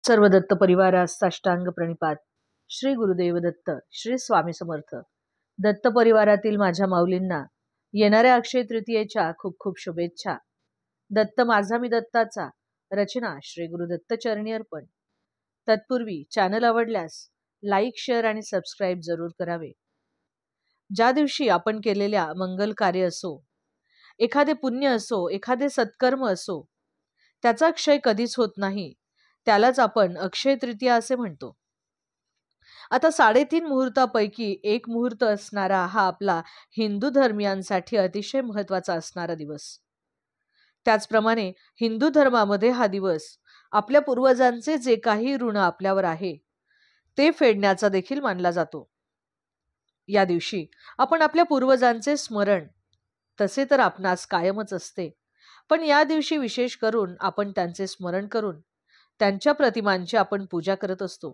सर्व दत्त परिवारास साष्टांग प्रणिपात. श्री गुरुदेव दत्त, श्री स्वामी समर्थ. दत्त परिवारातील माझ्या माऊलींना येणाऱ्या अक्षय तृतीयेच्या खूप खूप शुभेच्छा. दत्त माझा मी दत्ताचा, रचना श्री गुरुदत्त चरणी अर्पण. तत्पूर्वी चॅनल आवडल्यास लाईक, शेअर आणि सबस्क्राईब जरूर करावे. ज्या दिवशी आपण केलेल्या मंगल कार्य असो, एखादे पुण्य असो, एखादे सत्कर्म असो, त्याचा क्षय कधीच होत नाही, त्यालाच आपण अक्षय तृतीया असे म्हणतो. आता 3.5 मुहूर्तापैकी एक मुहूर्त असणारा हा आपला हिंदू धर्मियांसाठी अतिशय महत्वाचा असणारा दिवस. त्याचप्रमाणे हिंदू धर्मामध्ये हा दिवस आपल्या पूर्वजांचे जे काही ऋण आपल्यावर आहे ते फेडण्याचा देखील मानला जातो. या दिवशी आपण आपल्या पूर्वजांचे स्मरण तसे तर आपणास कायमच असते, पण या दिवशी विशेष करून आपण त्यांचे स्मरण करून त्यांच्या प्रतिमांची आपण पूजा करत असतो.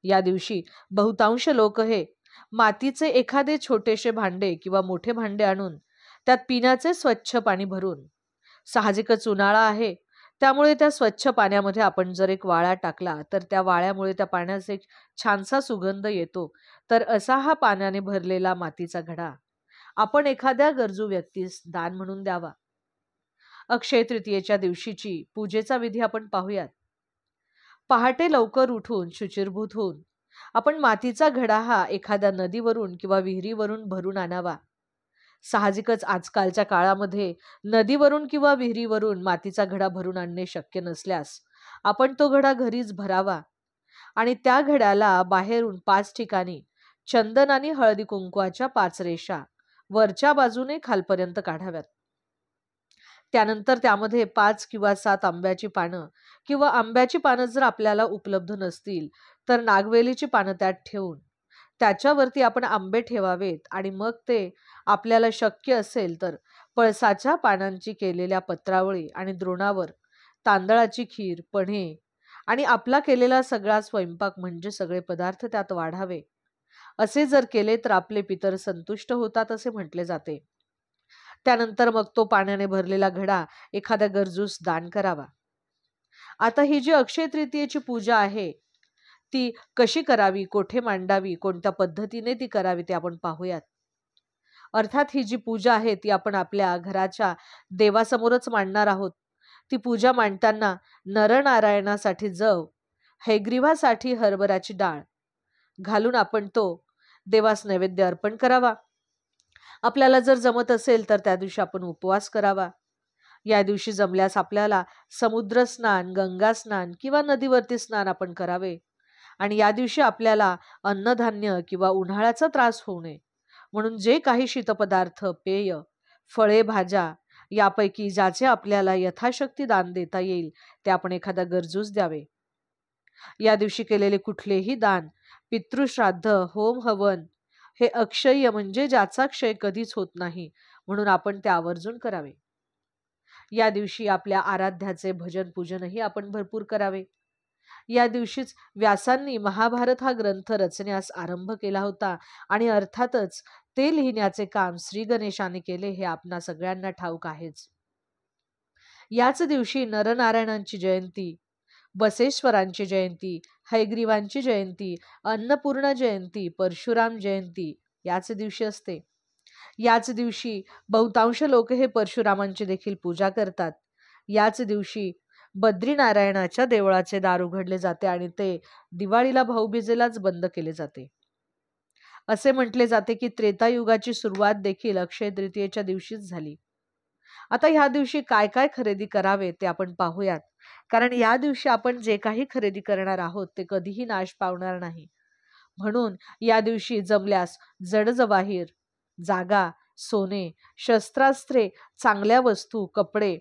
या दिवशी बहुतांश लोक हे मातीचे एखादे छोटेसे भांडे किंवा मोठे भांडे आणून त्यात पिण्याचे स्वच्छ पाणी भरून, साहजिकच उन्हाळा आहे त्यामुळे त्या स्वच्छ पाण्यामध्ये आपण जर एक वाळा टाकला तर त्या वाळ्यामुळे त्या पाण्याचा एक छानसा सुगंध येतो. तर असा हा पाण्याने भरलेला मातीचा घडा आपण एखाद्या गरजू व्यक्तीस दान म्हणून द्यावा. अक्षय तृतीयेच्या दिवशीची पूजेचा विधी आपण पाहूयात. पहाटे लवकर उठून शुचिर्भूत होऊन आपण मातीचा घडा हा एखाद्या नदीवरून किंवा विहिरीवरून भरून आणावा. साहजिकच आजकालच्या काळामध्ये नदीवरून किंवा विहिरीवरून मातीचा घडा भरून आणणे शक्य नसल्यास आपण तो घडा घरीच भरावा आणि त्या घड्याला बाहेरून 5 ठिकाणी चंदन आणि हळदी कुंकवाच्या 5 रेषा वरच्या बाजूने खालपर्यंत काढाव्यात. त्यानंतर त्यामध्ये 5 किंवा 7 आंब्याची पानं किंवा आंब्याची पानं जर आपल्याला उपलब्ध नसतील तर नागवेलीची पानं त्यात ठेवून त्याच्यावरती आपण आंबे ठेवावेत आणि मग ते आपल्याला शक्य असेल तर पळसाच्या पानांची केलेल्या पत्रावळी आणि द्रोणावर तांदळाची खीर, पन्हे आणि आपला केलेला सगळा स्वयंपाक म्हणजे सगळे पदार्थ त्यात वाढावे. असे जर केले तर आपले पितर संतुष्ट होतात असे म्हटले जाते. त्यानंतर मग तो पाण्याने भरलेला घडा एखाद्या गरजूस दान करावा. आता ही जी अक्षय तृतीयेची पूजा आहे ती कशी करावी, कोठे मांडावी, कोणत्या पद्धतीने ती करावी ते आपण पाहूयात. अर्थात ही जी पूजा आहे ती आपण आपल्या घराच्या देवासमोरच मांडणार आहोत. ती पूजा मांडताना नरनारायणासाठी जव, हैग्रीवासाठी हरभऱ्याची डाळ घालून आपण तो देवास नैवेद्य अर्पण करावा. आपल्याला जर जमत असेल तर त्या दिवशी आपण उपवास करावा. या दिवशी जमल्यास आपल्याला समुद्र स्नान, गंगा स्नान किंवा नदीवरती स्नान आपण करावे आणि या दिवशी आपल्याला अन्नधान्य किंवा उन्हाळ्याचा त्रास होऊ नये म्हणून जे काही शीतपदार्थ, पेय, फळे, भाज्या यापैकी ज्याचे आपल्याला यथाशक्ती दान देता येईल ते आपण एखाद्या गरजूस द्यावे. या दिवशी केलेले कुठलेही दान, पितृश्राद्ध, होम हवन हे अक्षय्य म्हणजे ज्याचा क्षय कधीच होत नाही म्हणून आपण ते आवर्जून करावे. या दिवशी आपल्या आराध्याचे भजन पूजनही आपण भरपूर करावे. या दिवशीच व्यासांनी महाभारत हा ग्रंथ रचण्यास आरंभ केला होता आणि अर्थातच ते लिहिण्याचे काम श्री गणेशाने केले हे आपणा सगळ्यांना ठाऊक आहेच. याच दिवशी नरनारायणांची जयंती, बसेश्वरांची जयंती, हैग्रीवांची जयंती, अन्नपूर्णा जयंती, परशुराम जयंती याच दिवशी असते. याच दिवशी बहुतांश लोक हे परशुरामांची देखील पूजा करतात. याच दिवशी बद्रीनारायणाच्या देवळाचे दार उघडले जाते आणि ते दिवाळीला भाऊबीजेलाच बंद केले जाते. असे म्हटले जाते की त्रेतायुगाची सुरुवात देखील अक्षय तृतीयेच्या दिवशीच झाली. आता ह्या दिवशी काय काय खरेदी करावे ते आपण पाहूयात, कारण या दिवशी आपण जे काही खरेदी करणार आहोत ते कधीही नाश पावणार नाही. म्हणून या दिवशी जमल्यास जडजवाहीर, जागा, सोने, शस्त्रास्त्रे, चांगल्या वस्तू, कपडे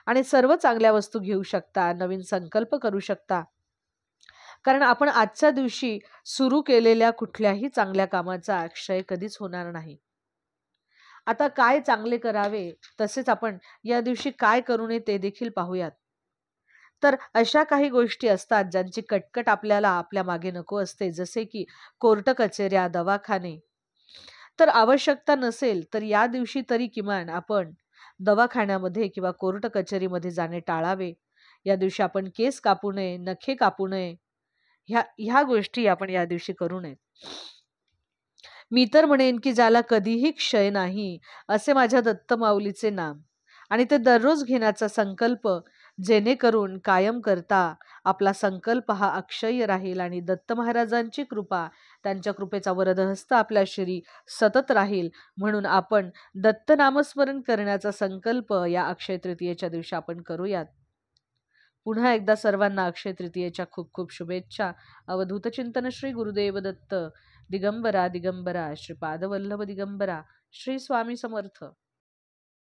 आणि सर्व चांगल्या वस्तू घेऊ शकता, नवीन संकल्प करू शकता. कारण आपण आजच्या दिवशी सुरू केलेल्या कुठल्याही चांगल्या कामाचा क्षय कधीच होणार नाही. आता काय चांगले करावे तसेच आपण या दिवशी काय करू नये ते देखील पाहूयात. तर अशा काही गोष्टी असतात ज्यांची कटकट आपल्याला आपल्या मागे नको असते, जसे की कोर्ट कचेऱ्या, दवाखाने. तर आवश्यकता नसेल तर या दिवशी तरी किमान आपण दवाखान्यामध्ये किंवा कोर्ट कचेरीमध्ये जाणे टाळावे. या दिवशी आपण केस कापू नये, नखे कापू नये. ह्या गोष्टी आपण या दिवशी करू नये. मी तर म्हणेन की ज्याला कधीही क्षय नाही असे माझ्या दत्त माऊलीचे नाम आणि ते दररोज घेण्याचा संकल्प, जेणेकरून कायम करता आपला संकल्प हा अक्षय्य राहील आणि दत्त महाराजांची कृपा, त्यांच्या कृपेचा वरदहस्त आपल्याशिरी सतत राहील. म्हणून आपण दत्त नामस्मरण करण्याचा संकल्प या अक्षय तृतीयेच्या दिवशी आपण करूयात. पुन्हा एकदा सर्वांना अक्षय तृतीयेच्या खूप खूप शुभेच्छा. अवधूत चिंतन श्री गुरुदेव दत्त. दिगंबरा दिगंबरा श्रीपाद वल्लभ दिगंबरा. श्री स्वामी समर्थ.